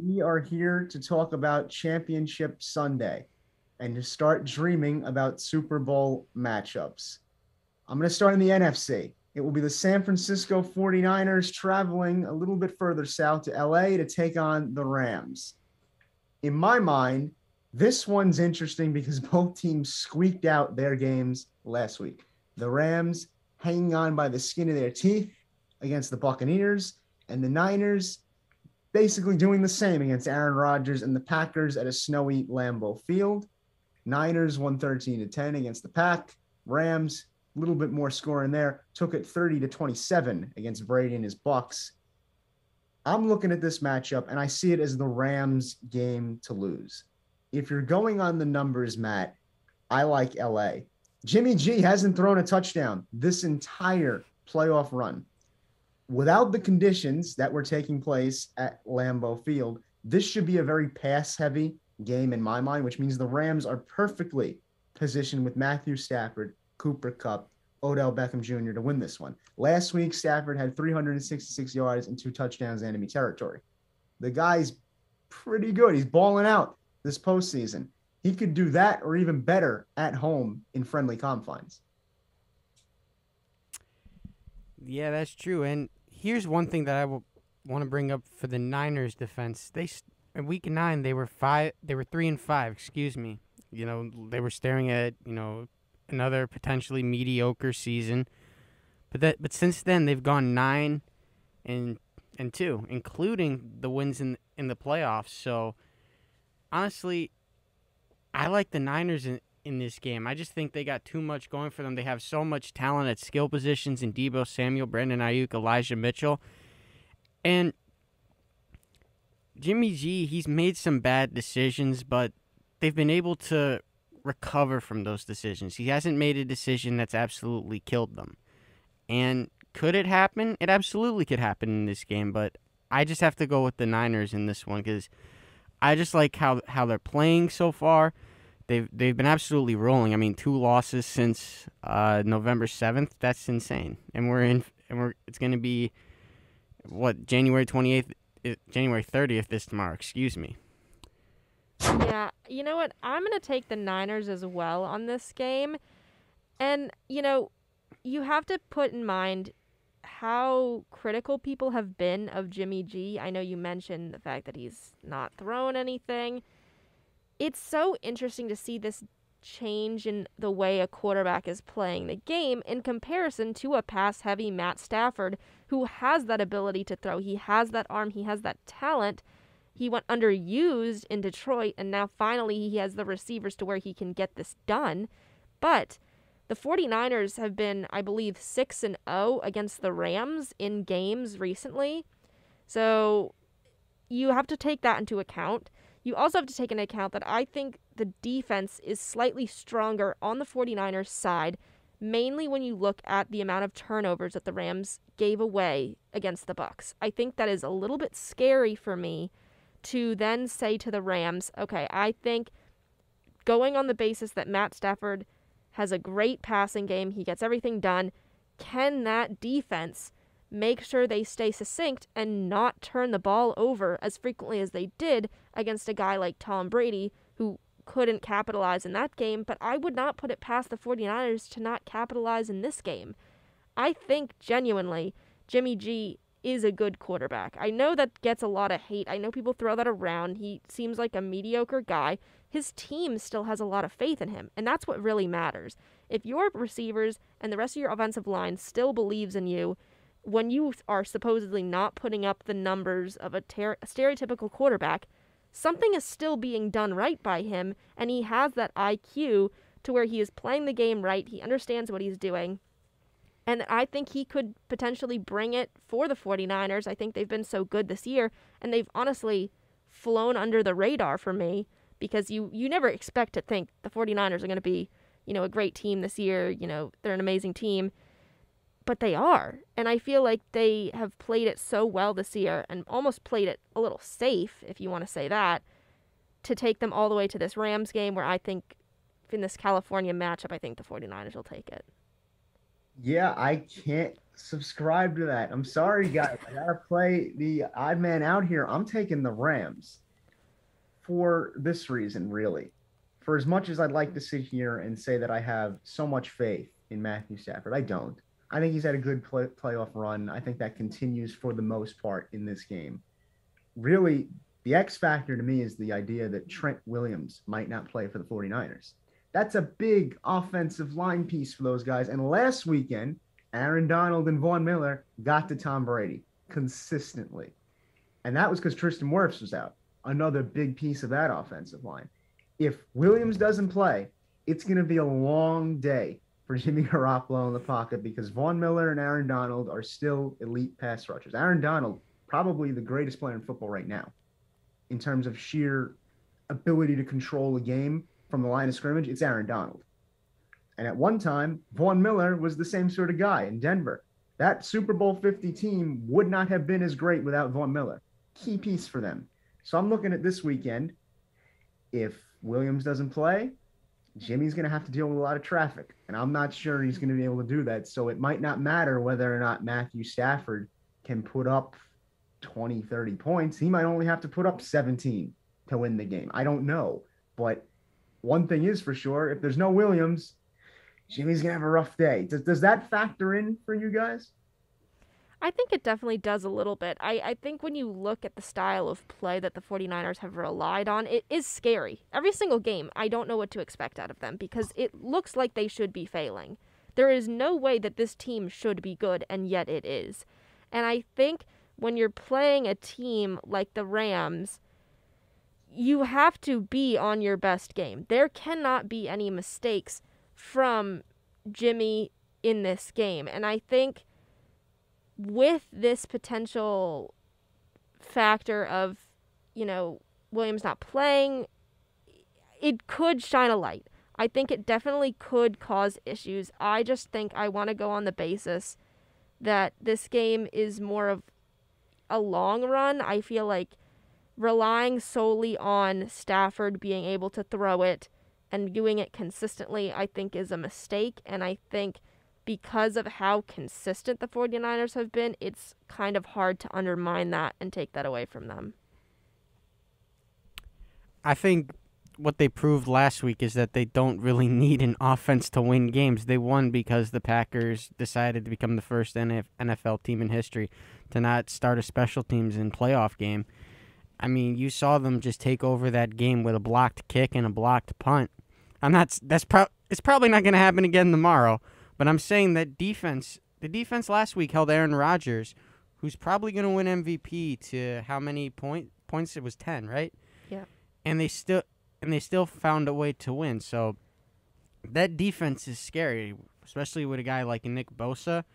We are here to talk about Championship Sunday and to start dreaming about Super Bowl matchups. I'm going to start in the NFC. It will be the San Francisco 49ers traveling a little bit further south to LA to take on the Rams. In my mind, this one's interesting because both teams squeaked out their games last week. The Rams hanging on by the skin of their teeth against the Buccaneers, and the Niners basically doing the same against Aaron Rodgers and the Packers at a snowy Lambeau Field. Niners won 13-10 against the Pack. Rams, a little bit more score in there, took it 30-27 against Brady and his Bucks. I'm looking at this matchup and I see it as the Rams game to lose. If you're going on the numbers, Matt, I like LA. Jimmy G hasn't thrown a touchdown this entire playoff run. Without the conditions that were taking place at Lambeau Field, this should be a very pass-heavy game in my mind, which means the Rams are perfectly positioned with Matthew Stafford, Cooper Kupp, Odell Beckham Jr. to win this one. Last week, Stafford had 366 yards and 2 touchdowns in enemy territory. The guy's pretty good. He's balling out this postseason. He could do that or even better at home in friendly confines. Yeah, that's true. And here's one thing that I will want to bring up for the Niners defense. In week 9 they were 3-5, excuse me. They were staring at, another potentially mediocre season. But since then they've gone 9-2, including the wins in the playoffs. So honestly, I like the Niners in this game. I just think they got too much going for them. They have so much talent at skill positions in Deebo Samuel, Brandon Ayuk, Elijah Mitchell. And Jimmy G, he's made some bad decisions, but they've been able to recover from those decisions. He hasn't made a decision that's absolutely killed them. And could it happen? It absolutely could happen in this game, but I just have to go with the Niners in this one because I just like how they're playing so far. They've been absolutely rolling. I mean, 2 losses since November 7th. That's insane. And it's going to be January 28th, January 30th this tomorrow. Excuse me. Yeah, you know what? I'm going to take the Niners as well on this game. And, you have to put in mind how critical people have been of Jimmy G. I know you mentioned the fact that he's not thrown anything. It's so interesting to see this change in the way a quarterback is playing the game in comparison to a pass-heavy Matt Stafford, who has that ability to throw. He has that arm. He has that talent. He went underused in Detroit, and now finally he has the receivers to where he can get this done. But the 49ers have been, I believe, 6-0 against the Rams in games recently. So you have to take that into account. You also have to take into account that I think the defense is slightly stronger on the 49ers side, mainly when you look at the amount of turnovers that the Rams gave away against the Bucs. I think that is a little bit scary for me to then say to the Rams, okay, I think going on the basis that Matt Stafford has a great passing game, he gets everything done, can that defense make sure they stay succinct and not turn the ball over as frequently as they did against a guy like Tom Brady, who couldn't capitalize in that game, but I would not put it past the 49ers to not capitalize in this game. I think genuinely Jimmy G is a good quarterback. I know that gets a lot of hate. I know people throw that around. He seems like a mediocre guy. His team still has a lot of faith in him, and that's what really matters. If your receivers and the rest of your offensive line still believes in you, when you are supposedly not putting up the numbers of a stereotypical quarterback, something is still being done right by him, and he has that IQ to where he is playing the game right, he understands what he's doing, and I think he could potentially bring it for the 49ers. I think they've been so good this year, and they've honestly flown under the radar for me, because you never expect to think the 49ers are going to be, a great team this year, they're an amazing team. But they are. And I feel like they have played it so well this year and almost played it a little safe, if you want to say that, to take them all the way to this Rams game where I think in this California matchup, I think the 49ers will take it. Yeah, I can't subscribe to that. I'm sorry, guys. I gotta play the odd man out here. I'm taking the Rams for this reason, really. For as much as I'd like to sit here and say that I have so much faith in Matthew Stafford, I don't. I think he's had a good playoff run. I think that continues for the most part in this game. Really, the X factor to me is the idea that Trent Williams might not play for the 49ers. That's a big offensive line piece for those guys. And last weekend, Aaron Donald and Von Miller got to Tom Brady consistently. And that was because Tristan Wirfs was out, another big piece of that offensive line. If Williams doesn't play, it's going to be a long day for Jimmy Garoppolo in the pocket because Von Miller and Aaron Donald are still elite pass rushers. Aaron Donald, probably the greatest player in football right now in terms of sheer ability to control a game from the line of scrimmage. It's Aaron Donald. And at one time, Von Miller was the same sort of guy in Denver. That Super Bowl 50 team would not have been as great without Von Miller. Key piece for them. So I'm looking at this weekend. If Williams doesn't play, Jimmy's going to have to deal with a lot of traffic. And I'm not sure he's going to be able to do that. So it might not matter whether or not Matthew Stafford can put up 20, 30 points. He might only have to put up 17 to win the game. I don't know. But one thing is for sure, if there's no Williams, Jimmy's going to have a rough day. Does that factor in for you guys? I think it definitely does a little bit. I think when you look at the style of play that the 49ers have relied on, it is scary. Every single game, I don't know what to expect out of them because it looks like they should be failing. There is no way that this team should be good, and yet it is. And I think when you're playing a team like the Rams, you have to be on your best game. There cannot be any mistakes from Jimmy in this game. And I think with this potential factor of, Williams not playing, it could shine a light. I think it definitely could cause issues. I just think I want to go on the basis that this game is more of a long run. I feel like relying solely on Stafford being able to throw it and doing it consistently, I think is a mistake. And I think because of how consistent the 49ers have been, it's kind of hard to undermine that and take that away from them. I think what they proved last week is that they don't really need an offense to win games. They won because the Packers decided to become the first NFL team in history to not start a special teams in playoff game. I mean, you saw them just take over that game with a blocked kick and a blocked punt. It's probably not going to happen again tomorrow. But I'm saying that the defense last week held Aaron Rodgers, who's probably going to win MVP, to how many points? It was 10, right? Yeah. And they still found a way to win. So that defense is scary, especially with a guy like Nick Bosa,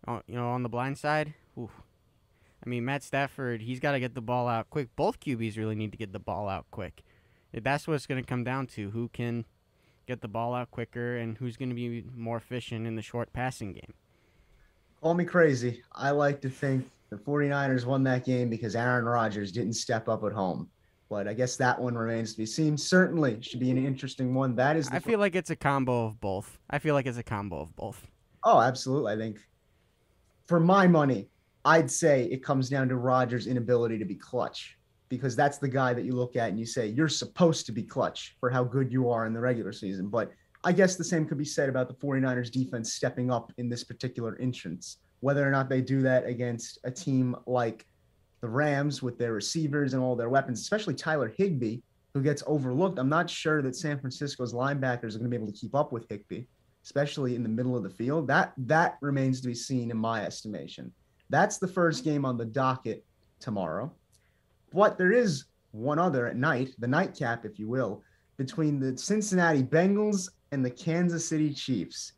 on the blind side. Ooh. I mean, Matt Stafford, he's got to get the ball out quick. Both QBs really need to get the ball out quick. That's what it's going to come down to, who can get the ball out quicker and who's going to be more efficient in the short passing game. Call me crazy. I like to think the 49ers won that game because Aaron Rodgers didn't step up at home. But I guess that one remains to be seen. Certainly should be an interesting one. I feel like it's a combo of both. Oh, absolutely. I think for my money, I'd say it comes down to Rodgers' inability to be clutch, because that's the guy that you look at and you say, you're supposed to be clutch for how good you are in the regular season. But I guess the same could be said about the 49ers defense stepping up in this particular instance. Whether or not they do that against a team like the Rams with their receivers and all their weapons, especially Tyler Higbee, who gets overlooked. I'm not sure that San Francisco's linebackers are going to be able to keep up with Higbee, especially in the middle of the field. That remains to be seen in my estimation. That's the first game on the docket tomorrow. But there is one other at night, the nightcap, if you will, between the Cincinnati Bengals and the Kansas City Chiefs.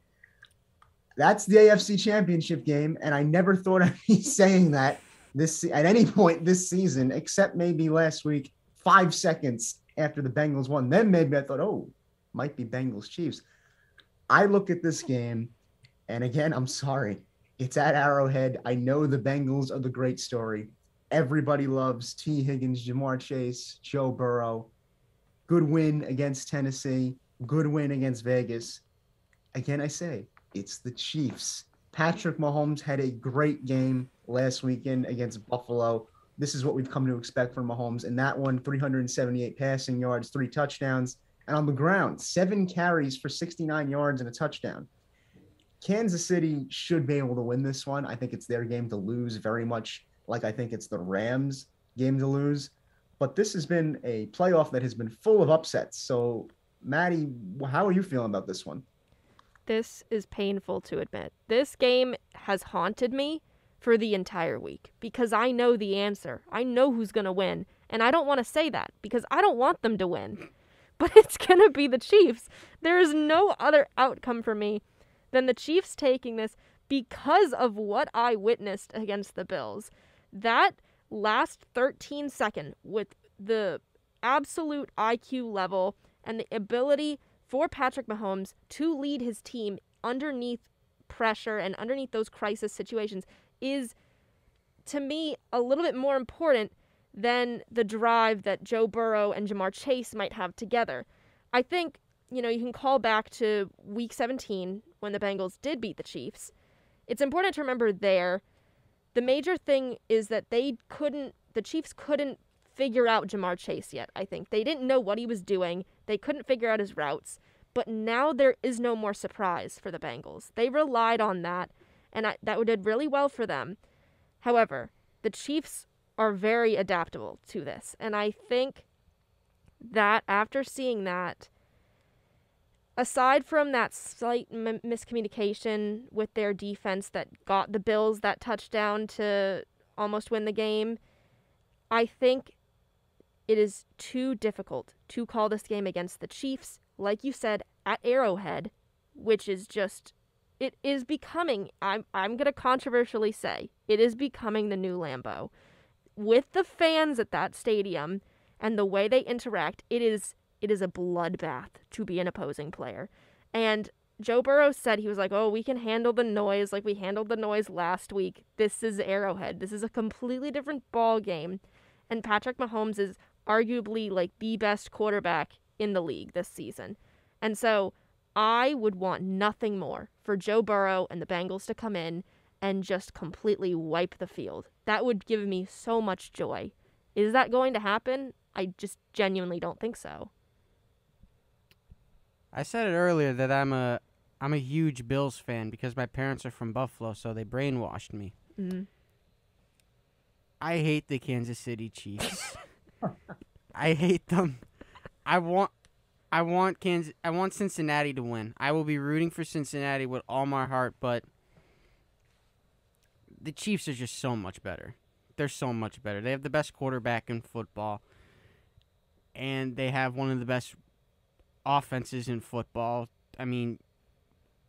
That's the AFC Championship game, and I never thought I'd be saying that at any point this season, except maybe last week, 5 seconds after the Bengals won. Then maybe I thought, might be Bengals Chiefs. I look at this game, and again, I'm sorry. It's at Arrowhead. I know the Bengals are the great story. Everybody loves T. Higgins, Jamar Chase, Joe Burrow. Good win against Tennessee. Good win against Vegas. Again, I say, it's the Chiefs. Patrick Mahomes had a great game last weekend against Buffalo. This is what we've come to expect from Mahomes. And that one, 378 passing yards, 3 touchdowns. And on the ground, 7 carries for 69 yards and a touchdown. Kansas City should be able to win this one. I think it's their game to lose, very much like I think it's the Rams' game to lose. But this has been a playoff that has been full of upsets. So, Maddie, how are you feeling about this one? This is painful to admit. This game has haunted me for the entire week because I know the answer. I know who's going to win. And I don't want to say that because I don't want them to win. But it's going to be the Chiefs. There is no other outcome for me than the Chiefs taking this because of what I witnessed against the Bills. That last 13-second with the absolute IQ level and the ability for Patrick Mahomes to lead his team underneath pressure and underneath those crisis situations is, to me, a little bit more important than the drive that Joe Burrow and Jamar Chase might have together. I think, you can call back to Week 17 when the Bengals did beat the Chiefs. It's important to remember there, the major thing is that the Chiefs couldn't figure out Jamar Chase yet, I think. They didn't know what he was doing. They couldn't figure out his routes. But now there is no more surprise for the Bengals. They relied on that, and that did really well for them. However, the Chiefs are very adaptable to this. And I think that after seeing that, aside from that slight miscommunication with their defense that got the Bills that touchdown to almost win the game, I think it is too difficult to call this game against the Chiefs, like you said, at Arrowhead, which is just, it is becoming, I'm going to controversially say, it is becoming the new Lambeau. With the fans at that stadium and the way they interact, it is a bloodbath to be an opposing player. And Joe Burrow said, he was like, we can handle the noise like we handled the noise last week. This is Arrowhead. This is a completely different ball game. And Patrick Mahomes is arguably like the best quarterback in the league this season. And so I would want nothing more for Joe Burrow and the Bengals to come in and just completely wipe the field. That would give me so much joy. Is that going to happen? I just genuinely don't think so. I said it earlier that I'm a huge Bills fan because my parents are from Buffalo, so they brainwashed me. Mm-hmm. I hate the Kansas City Chiefs. I hate them. I want Cincinnati to win. I will be rooting for Cincinnati with all my heart, but the Chiefs are just so much better. They're so much better. They have the best quarterback in football, and they have one of the best offenses in football. I mean,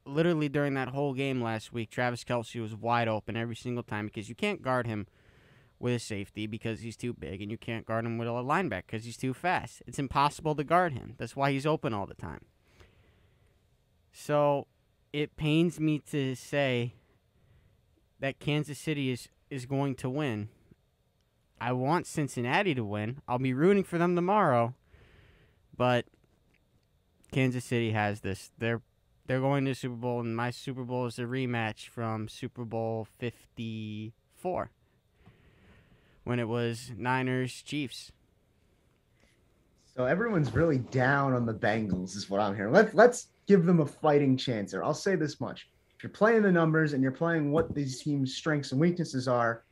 literally during that whole game last week, Travis Kelce was wide open every single time because you can't guard him with a safety because he's too big, and you can't guard him with a linebacker because he's too fast. It's impossible to guard him. That's why he's open all the time. So it pains me to say that Kansas City is going to win. I want Cincinnati to win. I'll be rooting for them tomorrow, but Kansas City has this. They're going to the Super Bowl, and my Super Bowl is a rematch from Super Bowl 54. When it was Niners-Chiefs. So everyone's really down on the Bengals is what I'm hearing. Let's give them a fighting chance here. I'll say this much. If you're playing the numbers and you're playing what these teams' strengths and weaknesses are,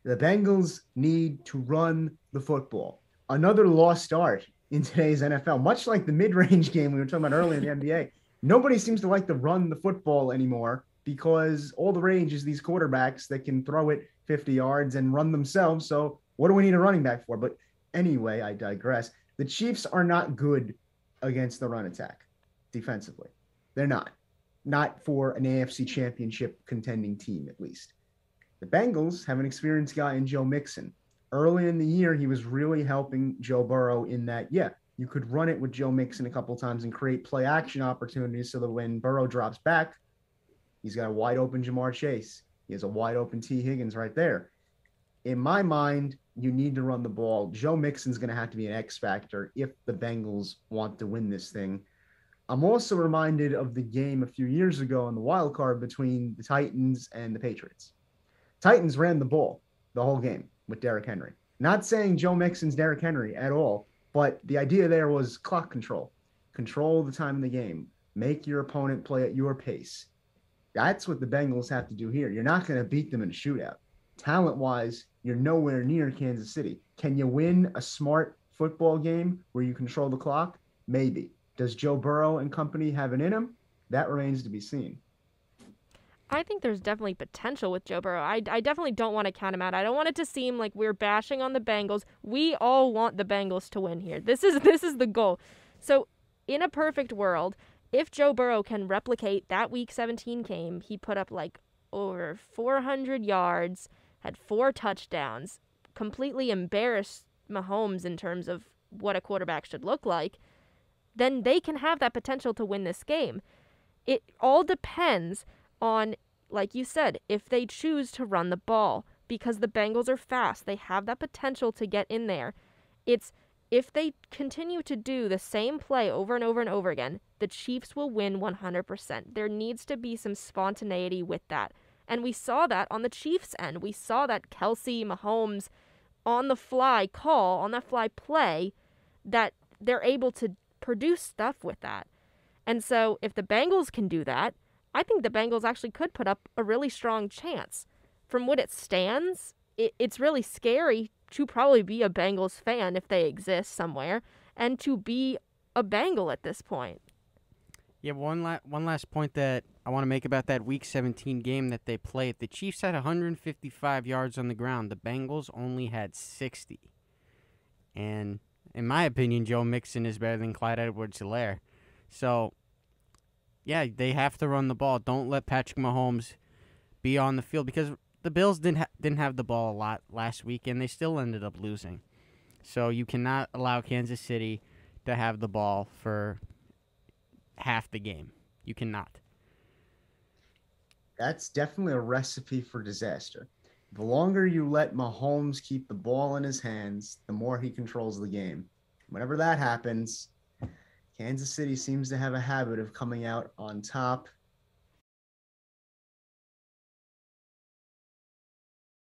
the Bengals need to run the football. Another lost art in today's NFL, much like the mid-range game we were talking about earlier in the NBA. Nobody seems to like to run the football anymore because all the rage is these quarterbacks that can throw it 50 yards and run themselves. So what do we need a running back for? But anyway, I digress. The Chiefs are not good against the run attack defensively. They're not. Not for an AFC Championship contending team, at least. The Bengals have an experienced guy in Joe Mixon. Early in the year, he was really helping Joe Burrow in that, you could run it with Joe Mixon a couple of times and create play action opportunities so that when Burrow drops back, he's got a wide open Jamar Chase. He has a wide open T. Higgins right there. In my mind, you need to run the ball. Joe Mixon's going to have to be an X factor if the Bengals want to win this thing. I'm also reminded of the game a few years ago in the wild card between the Titans and the Patriots. Titans ran the ball the whole game with Derrick Henry. Not saying Joe Mixon's Derrick Henry at all, but the idea there was clock control. Control the time of the game. Make your opponent play at your pace. That's what the Bengals have to do here. You're not going to beat them in a shootout. Talent-wise, you're nowhere near Kansas City. Can you win a smart football game where you control the clock? Maybe. Does Joe Burrow and company have it in him? That remains to be seen. I think there's definitely potential with Joe Burrow. I definitely don't want to count him out. I don't want it to seem like we're bashing on the Bengals. We all want the Bengals to win here. This is the goal. So, in a perfect world, if Joe Burrow can replicate that Week 17 game, he put up like over 400 yards, had 4 touchdowns, completely embarrassed Mahomes in terms of what a quarterback should look like, then they can have that potential to win this game. It all depends on, like you said, if they choose to run the ball, because the Bengals are fast. They have that potential to get in there. It's if they continue to do the same play over and over and over again, the Chiefs will win 100%. There needs to be some spontaneity with that. And we saw that on the Chiefs' end. We saw that Kelsey, Mahomes, on the fly call, on that fly play, that they're able to produce stuff with that. And so if the Bengals can do that, I think the Bengals actually could put up a really strong chance. From what it stands, it's really scary to probably be a Bengals fan if they exist somewhere, and to be a Bengal at this point. Yeah, one last point that I want to make about that Week 17 game that they played. The Chiefs had 155 yards on the ground. The Bengals only had 60. And in my opinion, Joe Mixon is better than Clyde Edwards-Helaire. So, yeah, they have to run the ball. Don't let Patrick Mahomes be on the field, because the Bills didn't have the ball a lot last week, and they still ended up losing. So you cannot allow Kansas City to have the ball for half the game. You cannot. That's definitely a recipe for disaster. The longer you let Mahomes keep the ball in his hands, the more he controls the game. Whenever that happens, Kansas City seems to have a habit of coming out on top